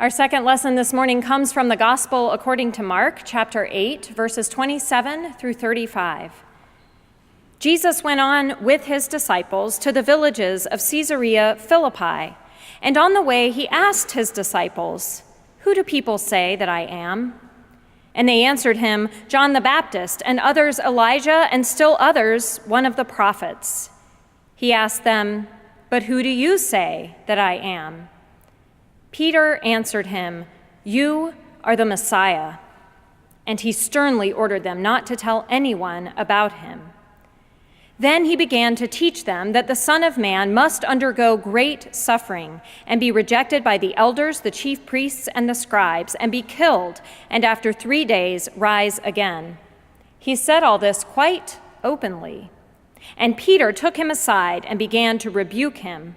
Our second lesson this morning comes from the Gospel according to Mark, chapter 8, verses 27 through 35. Jesus went on with his disciples to the villages of Caesarea Philippi, and on the way he asked his disciples, "Who do people say that I am?" And they answered him, "John the Baptist, and others Elijah, and still others one of the prophets." He asked them, "But who do you say that I am?" Peter answered him, "You are the Messiah." And he sternly ordered them not to tell anyone about him. Then he began to teach them that the Son of Man must undergo great suffering and be rejected by the elders, the chief priests, and the scribes, and be killed, and after 3 days rise again. He said all this quite openly. And Peter took him aside and began to rebuke him.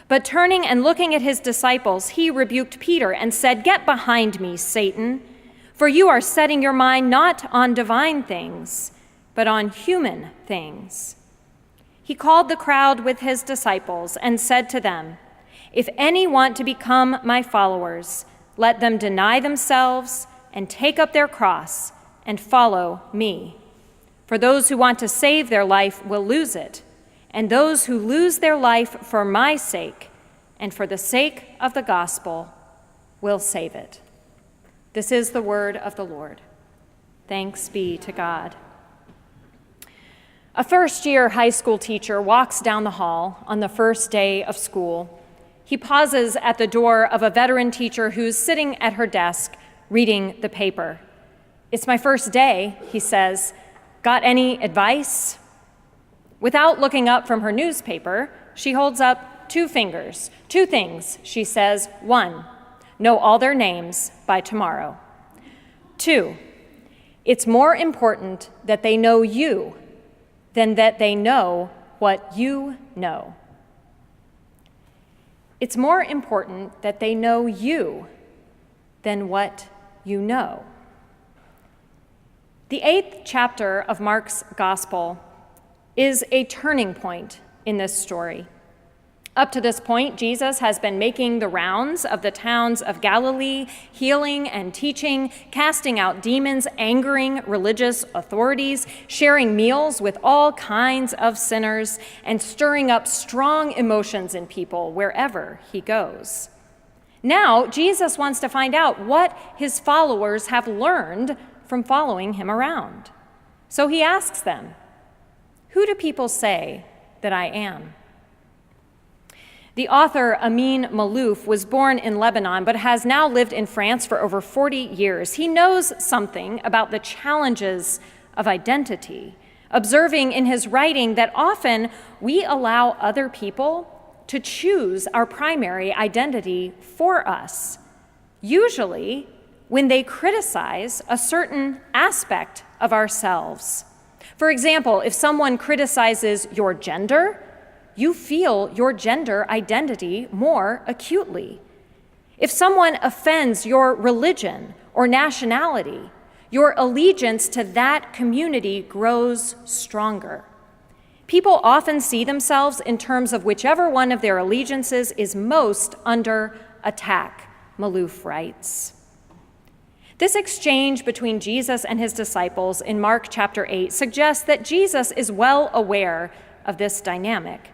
But turning and looking at his disciples, he rebuked Peter and said, "Get behind me, Satan, for you are setting your mind not on divine things, but on human things." He called the crowd with his disciples and said to them, "If any want to become my followers, let them deny themselves and take up their cross and follow me. For those who want to save their life will lose it, and those who lose their life for my sake and for the sake of the gospel will save it." This is the word of the Lord. Thanks be to God. A first-year high school teacher walks down the hall on the first day of school. He pauses at the door of a veteran teacher who's sitting at her desk reading the paper. "It's my first day," he says. "Got any advice?" Without looking up from her newspaper, she holds up 2 fingers. 2 things, she says. 1, know all their names by tomorrow. 2, it's more important that they know you than that they know what you know. It's more important that they know you than what you know. The 8th chapter of Mark's Gospel is a turning point in this story. Up to this point, Jesus has been making the rounds of the towns of Galilee, healing and teaching, casting out demons, angering religious authorities, sharing meals with all kinds of sinners, and stirring up strong emotions in people wherever he goes. Now, Jesus wants to find out what his followers have learned from following him around. So he asks them, "Who do people say that I am?" The author Amin Maalouf was born in Lebanon, but has now lived in France for over 40 years. He knows something about the challenges of identity, observing in his writing that often we allow other people to choose our primary identity for us, usually when they criticize a certain aspect of ourselves. For example, if someone criticizes your gender, you feel your gender identity more acutely. If someone offends your religion or nationality, your allegiance to that community grows stronger. People often see themselves in terms of whichever one of their allegiances is most under attack, Maalouf writes. This exchange between Jesus and his disciples in Mark chapter 8 suggests that Jesus is well aware of this dynamic.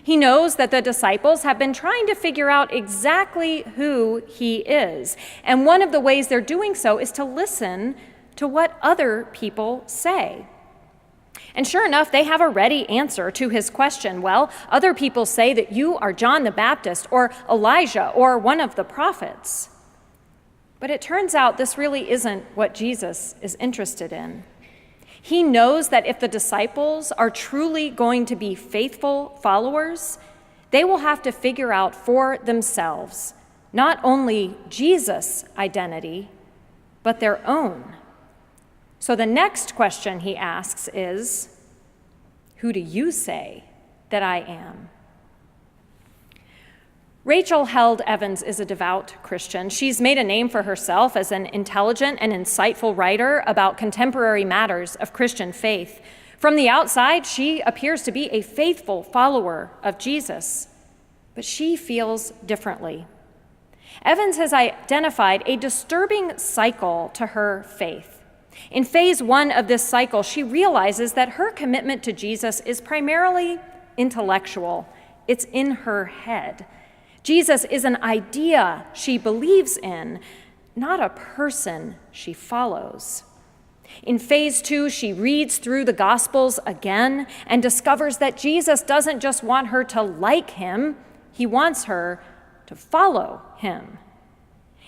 He knows that the disciples have been trying to figure out exactly who he is, and one of the ways they're doing so is to listen to what other people say. And sure enough, they have a ready answer to his question. Well, other people say that you are John the Baptist or Elijah or one of the prophets. But it turns out this really isn't what Jesus is interested in. He knows that if the disciples are truly going to be faithful followers, they will have to figure out for themselves not only Jesus' identity, but their own. So the next question he asks is, "Who do you say that I am?" Rachel Held Evans is a devout Christian. She's made a name for herself as an intelligent and insightful writer about contemporary matters of Christian faith. From the outside, she appears to be a faithful follower of Jesus, but she feels differently. Evans has identified a disturbing cycle to her faith. In phase 1 of this cycle, she realizes that her commitment to Jesus is primarily intellectual. It's in her head. Jesus is an idea she believes in, not a person she follows. In phase 2, she reads through the Gospels again and discovers that Jesus doesn't just want her to like him, he wants her to follow him.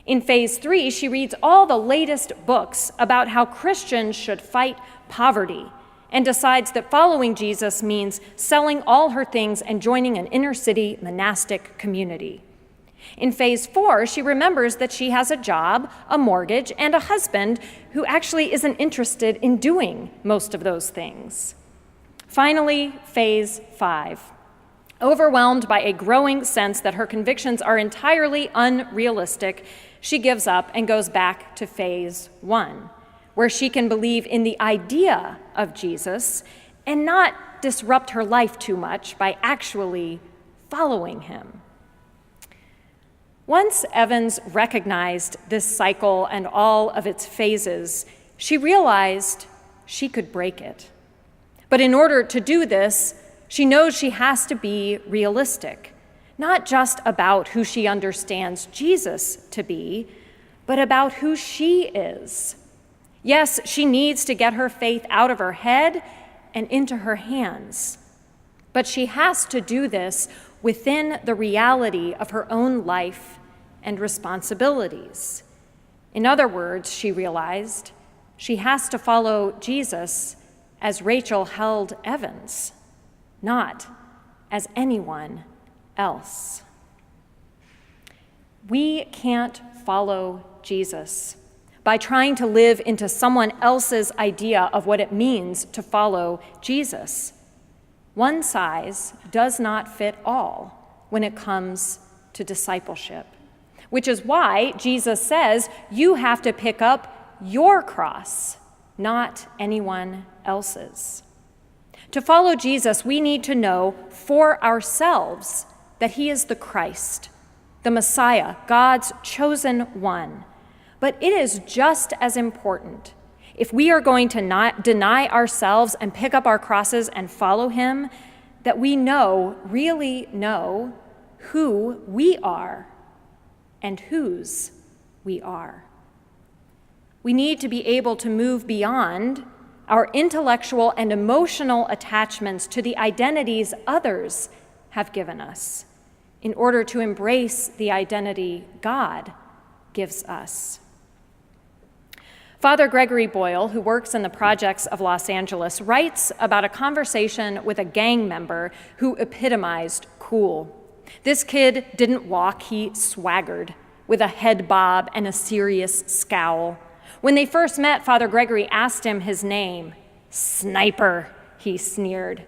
In phase 3, she reads all the latest books about how Christians should fight poverty and decides that following Jesus means selling all her things and joining an inner-city monastic community. In phase 4, she remembers that she has a job, a mortgage, and a husband who actually isn't interested in doing most of those things. Finally, phase 5. Overwhelmed by a growing sense that her convictions are entirely unrealistic, she gives up and goes back to phase 1, where she can believe in the idea of Jesus and not disrupt her life too much by actually following him. Once Evans recognized this cycle and all of its phases, she realized she could break it. But in order to do this, she knows she has to be realistic, not just about who she understands Jesus to be, but about who she is. Yes, she needs to get her faith out of her head and into her hands, but she has to do this within the reality of her own life and responsibilities. In other words, she realized she has to follow Jesus as Rachel held Evans, not as anyone else. We can't follow Jesus by trying to live into someone else's idea of what it means to follow Jesus. One size does not fit all when it comes to discipleship, which is why Jesus says you have to pick up your cross, not anyone else's. To follow Jesus, we need to know for ourselves that he is the Christ, the Messiah, God's chosen one. But it is just as important, if we are going to not deny ourselves and pick up our crosses and follow him, that we really know who we are and whose we are. We need to be able to move beyond our intellectual and emotional attachments to the identities others have given us in order to embrace the identity God gives us. Father Gregory Boyle, who works in the projects of Los Angeles, writes about a conversation with a gang member who epitomized cool. This kid didn't walk, he swaggered with a head bob and a serious scowl. When they first met, Father Gregory asked him his name. Sniper, he sneered.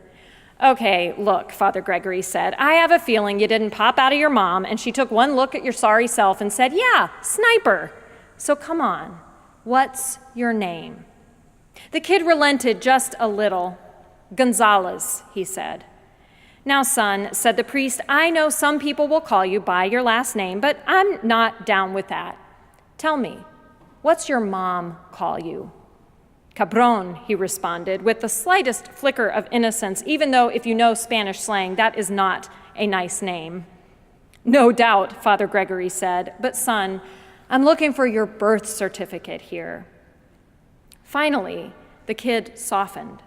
Okay, look, Father Gregory said, I have a feeling you didn't pop out of your mom and she took one look at your sorry self and said, yeah, Sniper. So come on, what's your name? The kid relented just a little. Gonzalez, he said. Now, son, said the priest, I know some people will call you by your last name, but I'm not down with that. Tell me, what's your mom call you? Cabron, he responded, with the slightest flicker of innocence, even though if you know Spanish slang, that is not a nice name. No doubt, Father Gregory said, but son, I'm looking for your birth certificate here. Finally, the kid softened.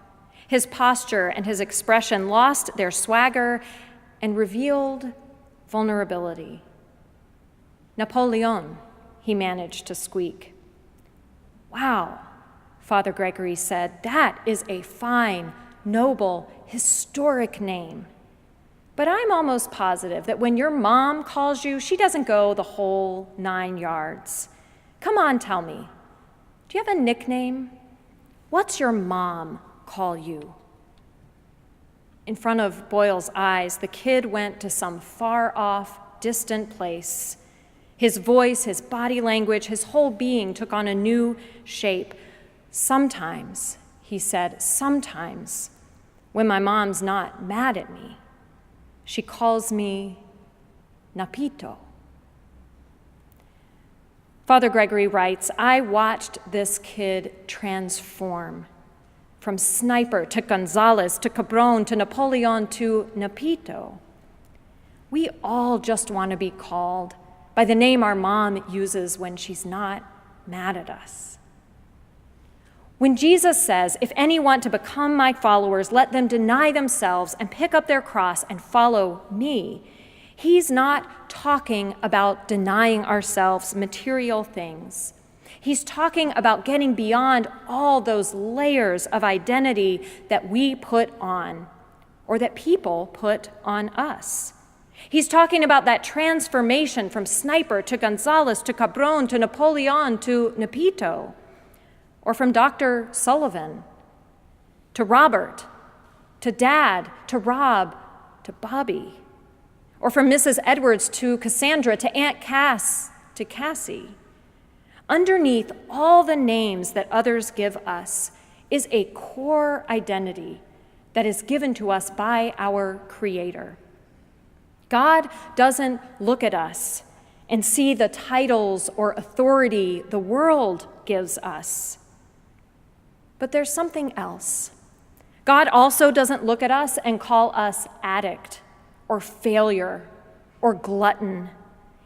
His posture and his expression lost their swagger and revealed vulnerability. Napoleon, he managed to squeak. Wow, Father Gregory said, that is a fine, noble, historic name. But I'm almost positive that when your mom calls you, she doesn't go the whole 9 yards. Come on, tell me. Do you have a nickname? What's your mom call you? In front of Boyle's eyes, the kid went to some far-off, distant place. His voice, his body language, his whole being took on a new shape. Sometimes, he said, sometimes, when my mom's not mad at me, she calls me Napito. Father Gregory writes, I watched this kid transform from sniper to Gonzalez to Cabron to Napoleon to Nepito. We all just want to be called by the name our mom uses when she's not mad at us. When Jesus says, if any want to become my followers, let them deny themselves and pick up their cross and follow me, he's not talking about denying ourselves material things. He's talking about getting beyond all those layers of identity that we put on, or that people put on us. He's talking about that transformation from sniper to Gonzalez to Cabron to Napoleon to Nepito, or from Dr. Sullivan to Robert to Dad to Rob to Bobby, or from Mrs. Edwards to Cassandra to Aunt Cass to Cassie. Underneath all the names that others give us is a core identity that is given to us by our Creator. God doesn't look at us and see the titles or authority the world gives us. But there's something else. God also doesn't look at us and call us addict or failure or glutton,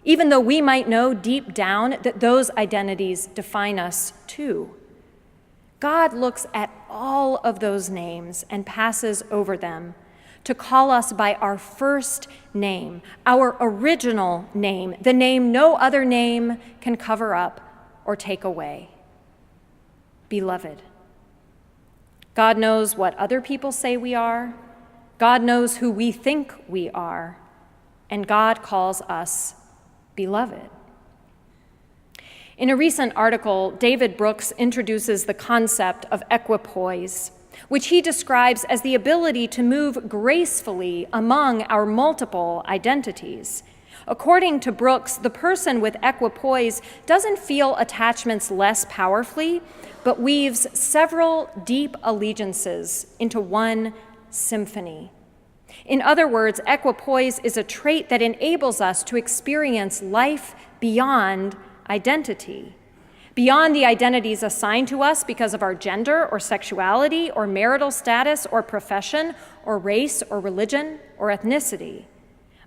even though we might know deep down that those identities define us too. God looks at all of those names and passes over them to call us by our first name, our original name, the name no other name can cover up or take away. Beloved. God knows what other people say we are. God knows who we think we are. And God calls us beloved. In a recent article, David Brooks introduces the concept of equipoise, which he describes as the ability to move gracefully among our multiple identities. According to Brooks, the person with equipoise doesn't feel attachments less powerfully, but weaves several deep allegiances into one symphony. In other words, equipoise is a trait that enables us to experience life beyond identity. Beyond the identities assigned to us because of our gender or sexuality or marital status or profession or race or religion or ethnicity.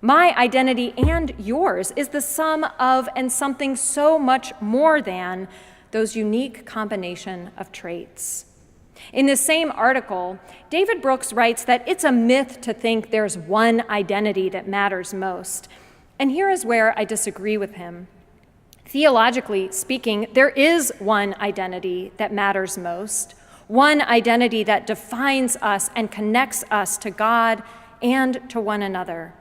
My identity and yours is the sum of and something so much more than those unique combination of traits. In this same article, David Brooks writes that it's a myth to think there's one identity that matters most. And here is where I disagree with him. Theologically speaking, there is one identity that matters most, one identity that defines us and connects us to God and to one another.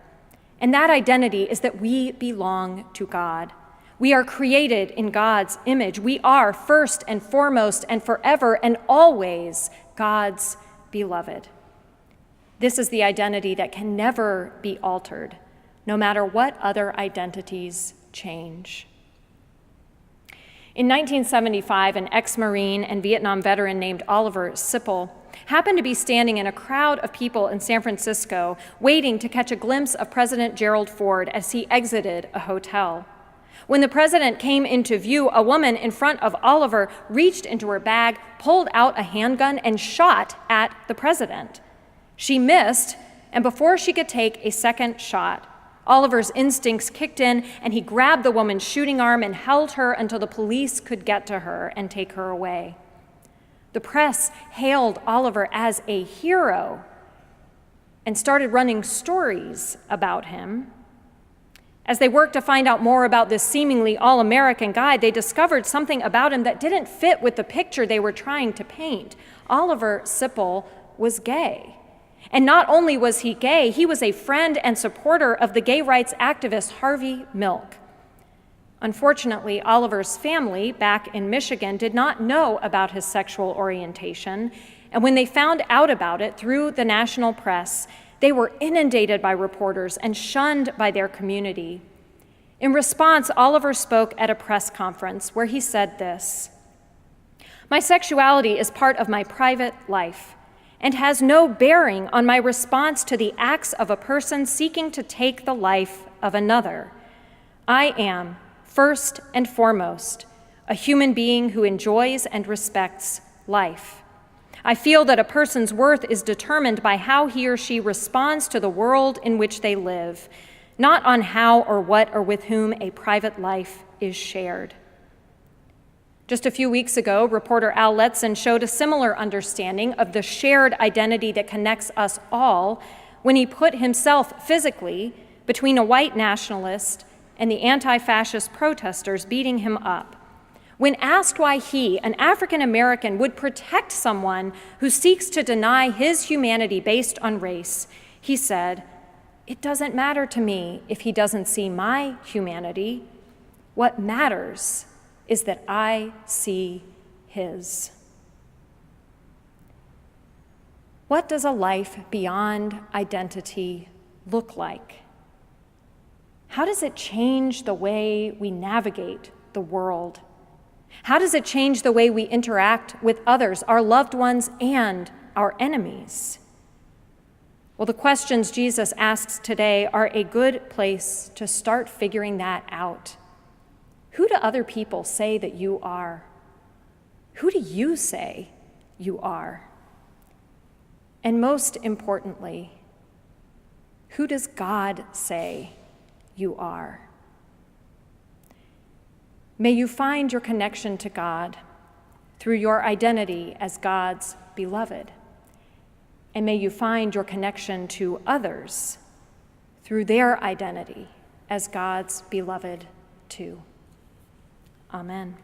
And that identity is that we belong to God. We are created in God's image. We are first and foremost and forever and always God's beloved. This is the identity that can never be altered, no matter what other identities change. In 1975, an ex-Marine and Vietnam veteran named Oliver Sipple happened to be standing in a crowd of people in San Francisco waiting to catch a glimpse of President Gerald Ford as he exited a hotel. When the president came into view, a woman in front of Oliver reached into her bag, pulled out a handgun, and shot at the president. She missed, and before she could take a second shot, Oliver's instincts kicked in, and he grabbed the woman's shooting arm and held her until the police could get to her and take her away. The press hailed Oliver as a hero and started running stories about him. As they worked to find out more about this seemingly all-American guy, they discovered something about him that didn't fit with the picture they were trying to paint. Oliver Sipple was gay. And not only was he gay, he was a friend and supporter of the gay rights activist Harvey Milk. Unfortunately, Oliver's family back in Michigan did not know about his sexual orientation, and when they found out about it through the national press, they were inundated by reporters and shunned by their community. In response, Oliver spoke at a press conference where he said this: "My sexuality is part of my private life and has no bearing on my response to the acts of a person seeking to take the life of another. I am first and foremost, a human being who enjoys and respects life. I feel that a person's worth is determined by how he or she responds to the world in which they live, not on how or what or with whom a private life is shared. Just a few weeks ago, reporter Al Letson showed a similar understanding of the shared identity that connects us all when he put himself physically between a white nationalist and the anti-fascist protesters beating him up. When asked why he, an African American, would protect someone who seeks to deny his humanity based on race, he said, "It doesn't matter to me if he doesn't see my humanity. What matters is that I see his." What does a life beyond identity look like? How does it change the way we navigate the world? How does it change the way we interact with others, our loved ones, and our enemies? Well, the questions Jesus asks today are a good place to start figuring that out. Who do other people say that you are? Who do you say you are? And most importantly, who does God say you are? May you find your connection to God through your identity as God's beloved. And may you find your connection to others through their identity as God's beloved too. Amen.